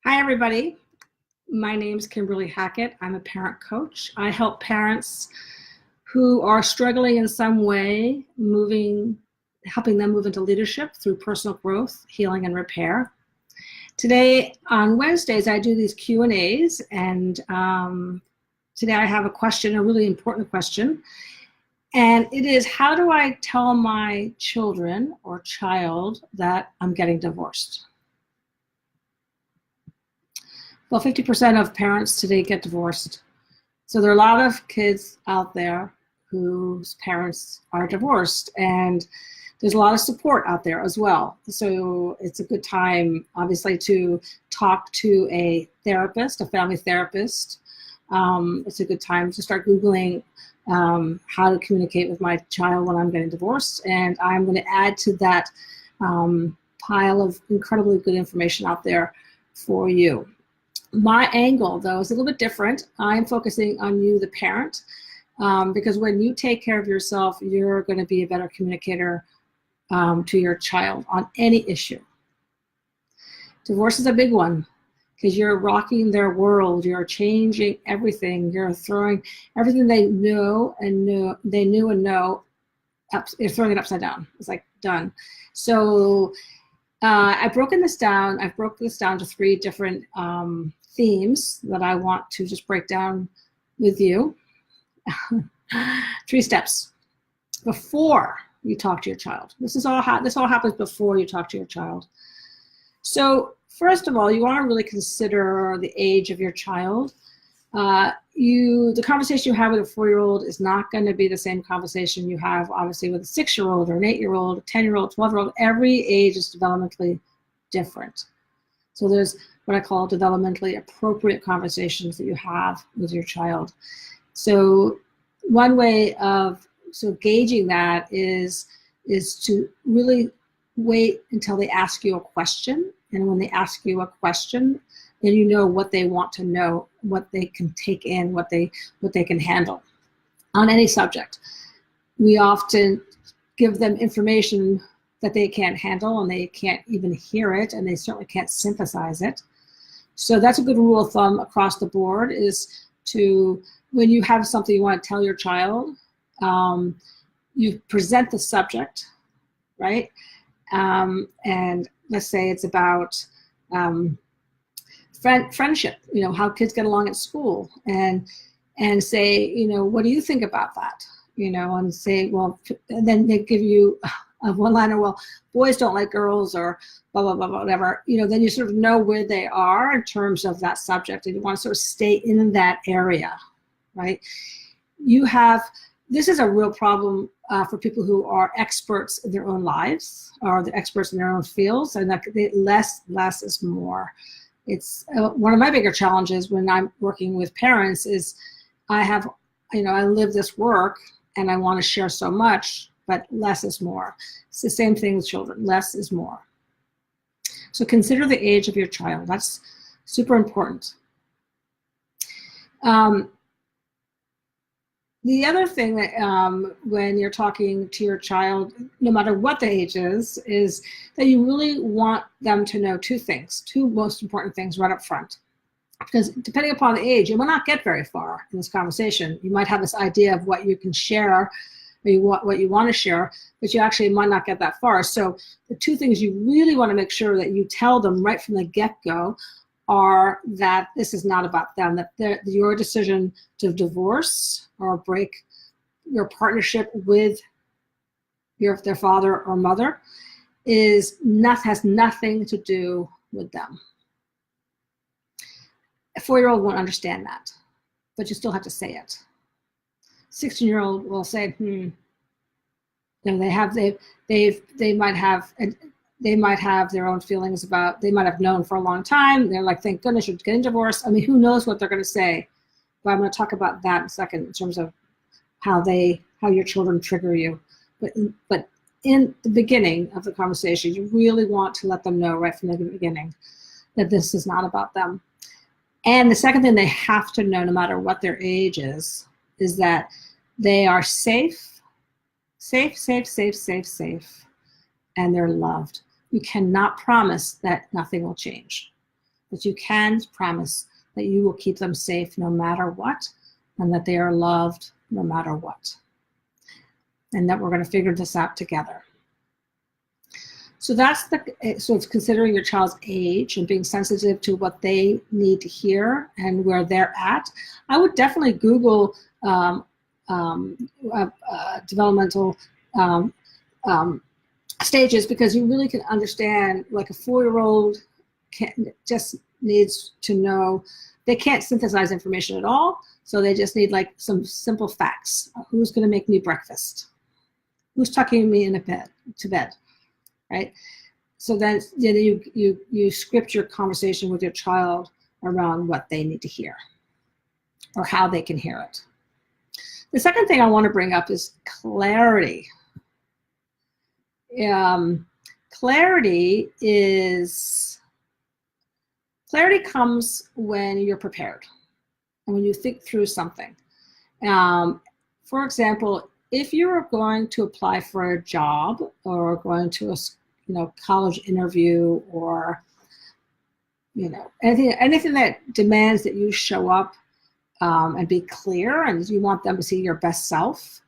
Hi, everybody. My name is Kimberly Hackett. I'm a parent coach. I help parents who are struggling in some way, helping them move into leadership through personal growth, healing, and repair. Today, on Wednesdays, I do these Q&As, and today I have a question, a really important question. And it is, how do I tell my children or child that I'm getting divorced? Well, 50% of parents today get divorced. So there are a lot of kids out there whose parents are divorced, and there's a lot of support out there as well. So it's a good time, obviously, to talk to a therapist, a family therapist. It's a good time to start Googling how to communicate with my child when I'm getting divorced. And I'm going to add to that pile of incredibly good information out there for you. My angle, though, is a little bit different. I'm focusing on you, the parent, because when you take care of yourself, you're going to be a better communicator to your child on any issue. Divorce is a big one because you're rocking their world. You're changing everything. You're throwing everything they knew and know. You're throwing it upside down. It's like done. So I've broken this down. I've broken this down to 3 different themes that I want to just break down with you. 3 steps before you talk to your child. This all happens before you talk to your child. So first of all, you want to really consider the age of your child. The conversation you have with a 4-year-old is not going to be the same conversation you have, obviously, with a 6-year-old or an 8-year-old, a 10-year-old, 12-year-old. Every age is developmentally different. So there's what I call developmentally appropriate conversations that you have with your child. So one way of gauging that is to really wait until they ask you a question. And when they ask you a question, then you know what they want to know, what they can take in, what they can handle on any subject. We often give them information that they can't handle, and they can't even hear it, and they certainly can't synthesize it. So that's a good rule of thumb across the board, is to, when you have something you want to tell your child, you present the subject, right? And let's say it's about friendship, how kids get along at school, and say, what do you think about that? And say, well, and then they give you a one-liner, well, boys don't like girls, or blah, blah, blah, whatever. Then you sort of know where they are in terms of that subject, and you want to sort of stay in that area, right? This is a real problem for people who are experts in their own lives, or they're experts in their own fields, and that less is more. It's one of my bigger challenges when I'm working with parents is I live this work and I want to share so much, but less is more. It's the same thing with children. Less is more. So consider the age of your child. That's super important. The other thing that when you're talking to your child, no matter what the age is that you really want them to know 2 things, 2 most important things right up front. Because depending upon the age, you will not get very far in this conversation. You might have this idea of what you can share, or what you want to share, but you actually might not get that far. So the 2 things you really want to make sure that you tell them right from the get-go are that this is not about them, that your decision to divorce or break your partnership with their father or mother has nothing to do with them. A 4-year-old won't understand that, but you still have to say it. 16-year-old will say, they might have their own feelings about, they might have known for a long time. They're like, thank goodness you're getting divorced. I mean, who knows what they're going to say? But I'm going to talk about that in a second in terms of how your children trigger you. But in the beginning of the conversation, you really want to let them know right from the beginning that this is not about them. And the second thing they have to know, no matter what their age is that they are safe, and they're loved. You cannot promise that nothing will change. that you can promise that you will keep them safe no matter what, and that they are loved no matter what, and that we're going to figure this out together. So it's considering your child's age and being sensitive to what they need to hear and where they're at. I would definitely Google developmental stages, because you really can understand, like a 4-year-old just needs to know, they can't synthesize information at all, so they just need like some simple facts. Who's going to make me breakfast? Who's tucking me in to bed? Right? So then you script your conversation with your child around what they need to hear or how they can hear it. The second thing I want to bring up is clarity. Clarity comes when you're prepared and when you think through something. For example, if you're going to apply for a job or going to a college interview, or anything that demands that you show up and be clear, and you want them to see your best self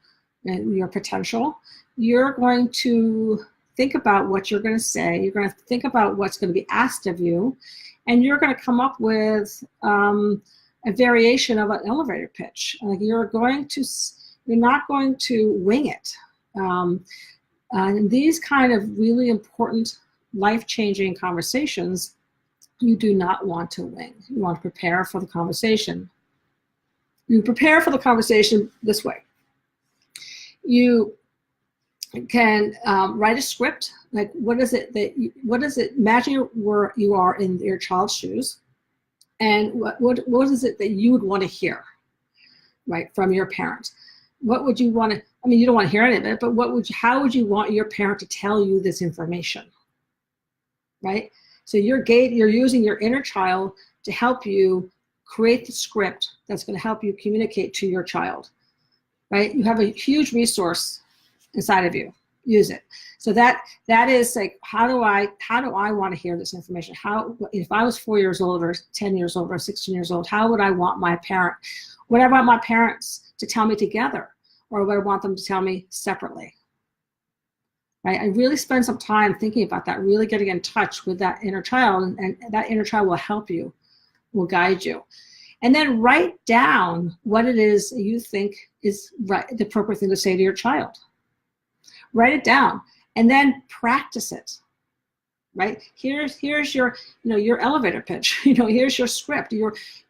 and your potential, you're going to think about what you're going to say. You're going to think about what's going to be asked of you, and you're going to come up with a variation of an elevator pitch. Like you're not going to wing it. And these kind of really important, life-changing conversations, you do not want to wing. You want to prepare for the conversation. You prepare for the conversation this way. You can write a script. Like, what is it? Imagine where you are in your child's shoes, and what is it that you would want to hear, right, from your parent? What would you want to? I mean, you don't want to hear any of it, but how would you want your parent to tell you this information, right? So you're using your inner child to help you create the script that's going to help you communicate to your child, right? You have a huge resource inside of you. Use it. So that is like, how do I want to hear this information? If I was 4 years old or 10 years old or 16 years old, how would I want my parents to tell me together, or would I want them to tell me separately? Right? I really spend some time thinking about that, really getting in touch with that inner child, and that inner child will help you, will guide you. And then write down what it is you think is right, the appropriate thing to say to your child. Write it down, and then practice it. Right? Here's your your elevator pitch. Here's your script.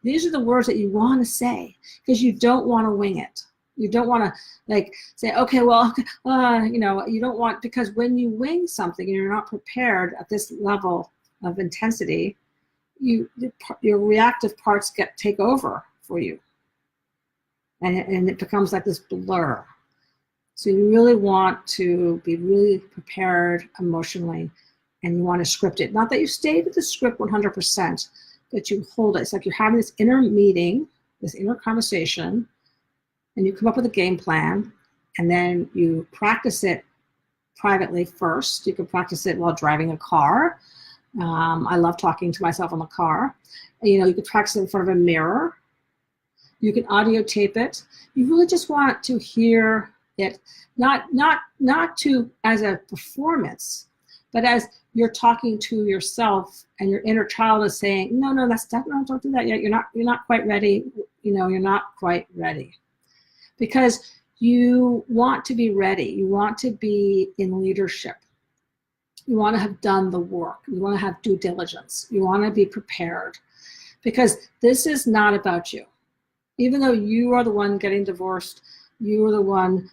These are the words that you want to say, because you don't want to wing it. You don't want to say, okay, well, you don't want, because when you wing something and you're not prepared at this level of intensity, your reactive parts take over for you, and it becomes like this blur. So you really want to be really prepared emotionally, and you want to script it. Not that you stay with the script 100%, but you hold it. It's like you're having this inner meeting, this inner conversation, and you come up with a game plan, and then you practice it privately first. You can practice it while driving a car. I love talking to myself in the car. You can practice it in front of a mirror. You can audio tape it. You really just want to hear it, not to as a performance, but as you're talking to yourself, and your inner child is saying, no, don't do that yet. You're not quite ready. You're not quite ready, because you want to be ready. You want to be in leadership. You want to have done the work. You want to have due diligence. You want to be prepared, because this is not about you. Even though you are the one getting divorced, you are the one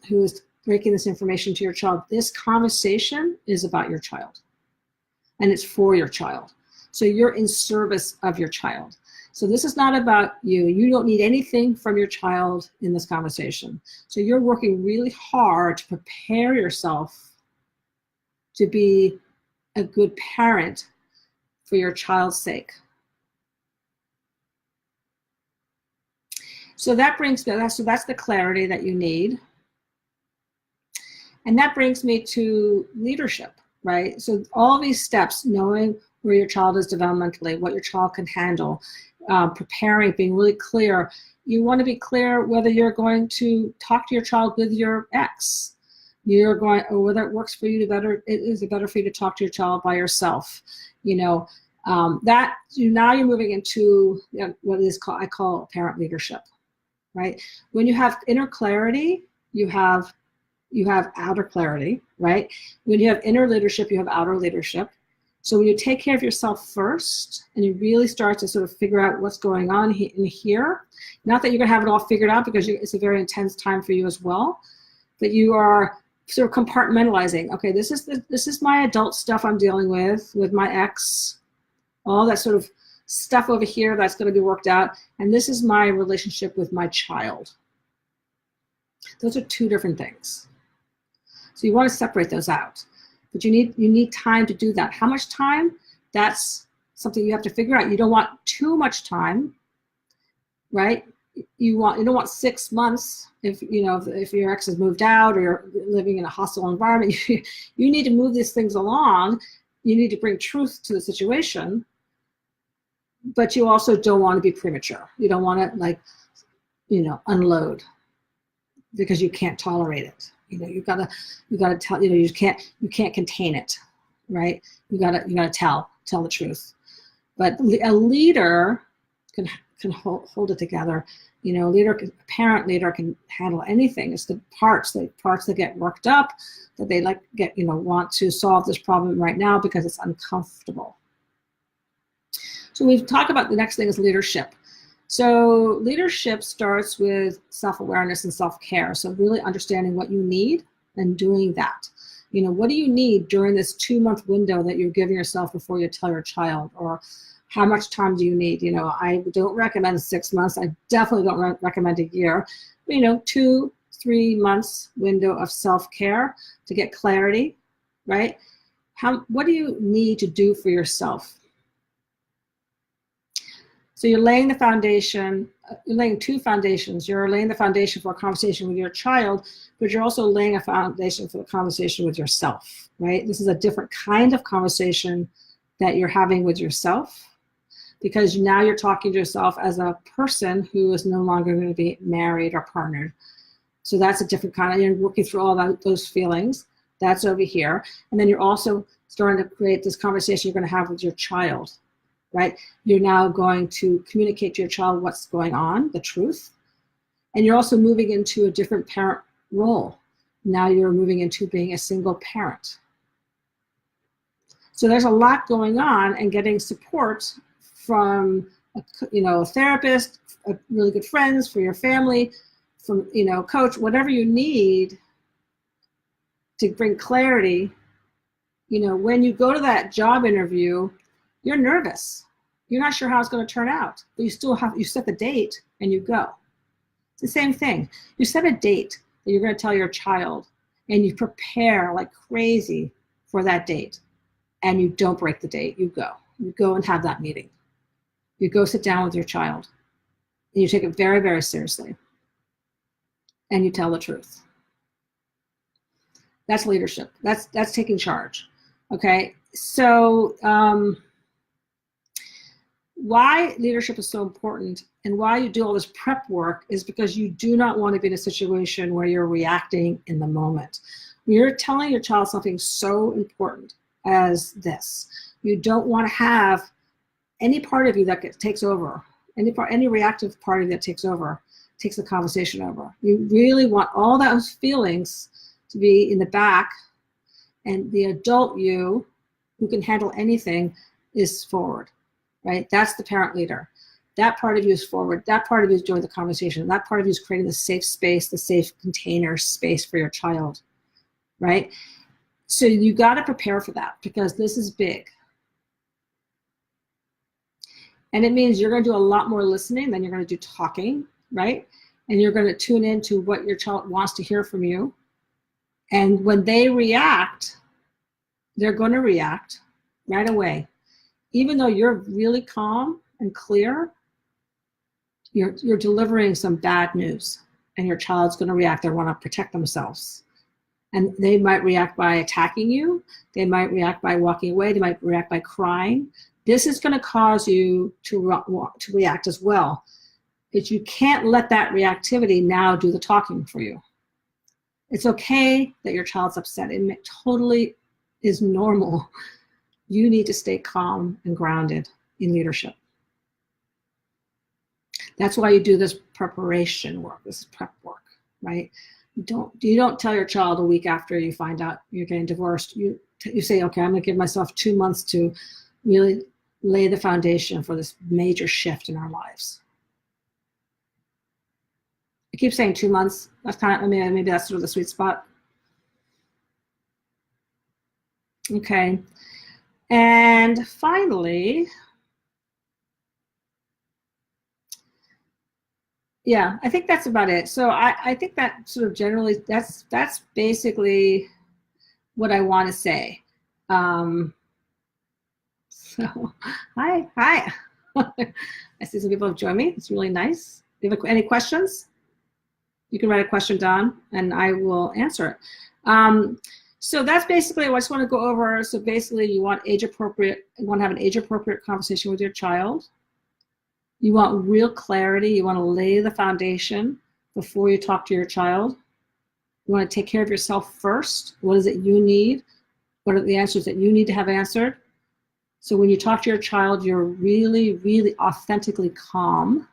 who is breaking this information to your child. This conversation is about your child, and it's for your child. So you're in service of your child. So this is not about you. You don't need anything from your child in this conversation. So you're working really hard to prepare yourself to be a good parent for your child's sake. So that's the clarity that you need. And that brings me to leadership. right? So all these steps, knowing where your child is developmentally, what your child can handle, preparing, being really clear. You want to be clear whether you're going to talk to your child with your ex. You're going, or whether it works for you to better, is it better for you to talk to your child by yourself? You know, now you're moving into what is called, I call parent leadership, right? When you have inner clarity, you have outer clarity, right? When you have inner leadership, you have outer leadership. So when you take care of yourself first and you really start to sort of figure out what's going on in here, not that you're going to have it all figured out because it's a very intense time for you as well, but you are sort of compartmentalizing. Okay, this is my adult stuff I'm dealing with my ex, all that sort of stuff over here that's going to be worked out, and this is my relationship with my child. Those are two different things. So you want to separate those out. But you need time to do that. How much time? That's something you have to figure out. You don't want too much time, right? You don't want 6 months if your ex has moved out or you're living in a hostile environment. You need to move these things along. You need to bring truth to the situation, but you also don't want to be premature. You don't want to unload because you can't tolerate it. You gotta tell. You can't contain it, right? You gotta tell the truth. But a leader can hold it together. A parent leader can handle anything. It's the parts that get worked up, that they want to solve this problem right now because it's uncomfortable. So we've talked about the next thing is leadership. So leadership starts with self-awareness and self-care. So really understanding what you need and doing that. What do you need during this 2-month window that you're giving yourself before you tell your child? Or how much time do you need? I don't recommend 6 months. I definitely don't recommend a year. 2-3 months window of self-care to get clarity, right? What do you need to do for yourself? So you're laying the foundation, you're laying two foundations. You're laying the foundation for a conversation with your child, but you're also laying a foundation for the conversation with yourself, right? This is a different kind of conversation that you're having with yourself, because now you're talking to yourself as a person who is no longer going to be married or partnered. So that's a different kind of, you're working through all those feelings. That's over here. And then you're also starting to create this conversation you're going to have with your child. Right? You're now going to communicate to your child what's going on, the truth. And you're also moving into a different parent role. Now you're moving into being a single parent. So there's a lot going on, and getting support from a therapist, really good friends, for your family, from coach, whatever you need to bring clarity. When you go to that job interview, you're nervous. You're not sure how it's going to turn out, but you set the date and you go. It's the same thing. You set a date that you're going to tell your child, and you prepare like crazy for that date, and you don't break the date. You go and have that meeting. You go sit down with your child, and you take it very, very seriously, and you tell the truth. That's leadership. That's taking charge. Okay, so why leadership is so important and why you do all this prep work is because you do not want to be in a situation where you're reacting in the moment. When you're telling your child something so important as this, you don't want to have any part of you that takes over, any reactive part of you that takes the conversation over. You really want all those feelings to be in the back, and the adult you, who can handle anything, is forward. Right? That's the parent leader. That part of you is forward. That part of you is doing the conversation. That part of you is creating the safe space, the safe container space for your child, right? So you got to prepare for that, because this is big. And it means you're going to do a lot more listening than you're going to do talking, right? And you're going to tune into what your child wants to hear from you. And when they react, they're going to react right away. Even though you're really calm and clear, you're delivering some bad news, and your child's going to react. They want to protect themselves. And they might react by attacking you. They might react by walking away. They might react by crying. This is going to cause you to react as well. But you can't let that reactivity now do the talking for you. It's okay that your child's upset. It totally is normal. You need to stay calm and grounded in leadership. That's why you do this preparation work. This is prep work, right? You don't tell your child a week after you find out you're getting divorced. You say, okay, I'm going to give myself 2 months to really lay the foundation for this major shift in our lives. I keep saying 2 months. That's kind of, maybe that's sort of the sweet spot. Okay. And finally, yeah, I think that's about it. So I think that sort of generally, that's basically what I want to say. So, hi. I see some people have joined me. It's really nice. Do you have any questions? You can write a question down and I will answer it. So that's basically what I just want to go over. So basically you want to have an age-appropriate conversation with your child. You want real clarity. You want to lay the foundation before you talk to your child. You want to take care of yourself first. What is it you need? What are the answers that you need to have answered? So when you talk to your child, you're really, really authentically calm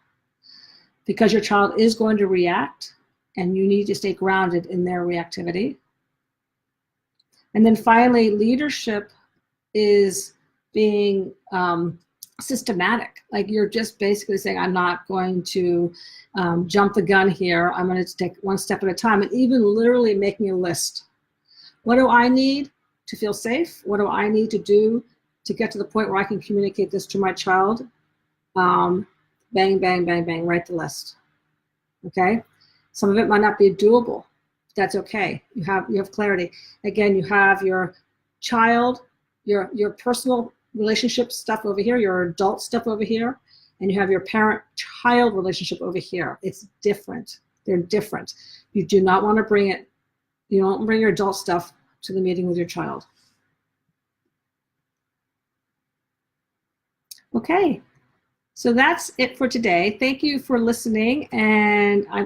because your child is going to react and you need to stay grounded in their reactivity. And then finally, leadership is being systematic. Like you're just basically saying, I'm not going to jump the gun here. I'm going to take one step at a time, and even literally making a list. What do I need to feel safe? What do I need to do to get to the point where I can communicate this to my child? Bang, bang, bang, bang, write the list. Okay? Some of it might not be doable. That's okay. You have clarity. Again, you have your child, your personal relationship stuff over here, your adult stuff over here, and you have your parent-child relationship over here. It's different. They're different. You do not want to bring it, you don't bring your adult stuff to the meeting with your child. Okay. So that's it for today. Thank you for listening, and I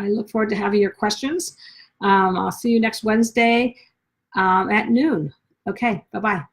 look forward to having your questions. I'll see you next Wednesday at noon. Okay, bye-bye.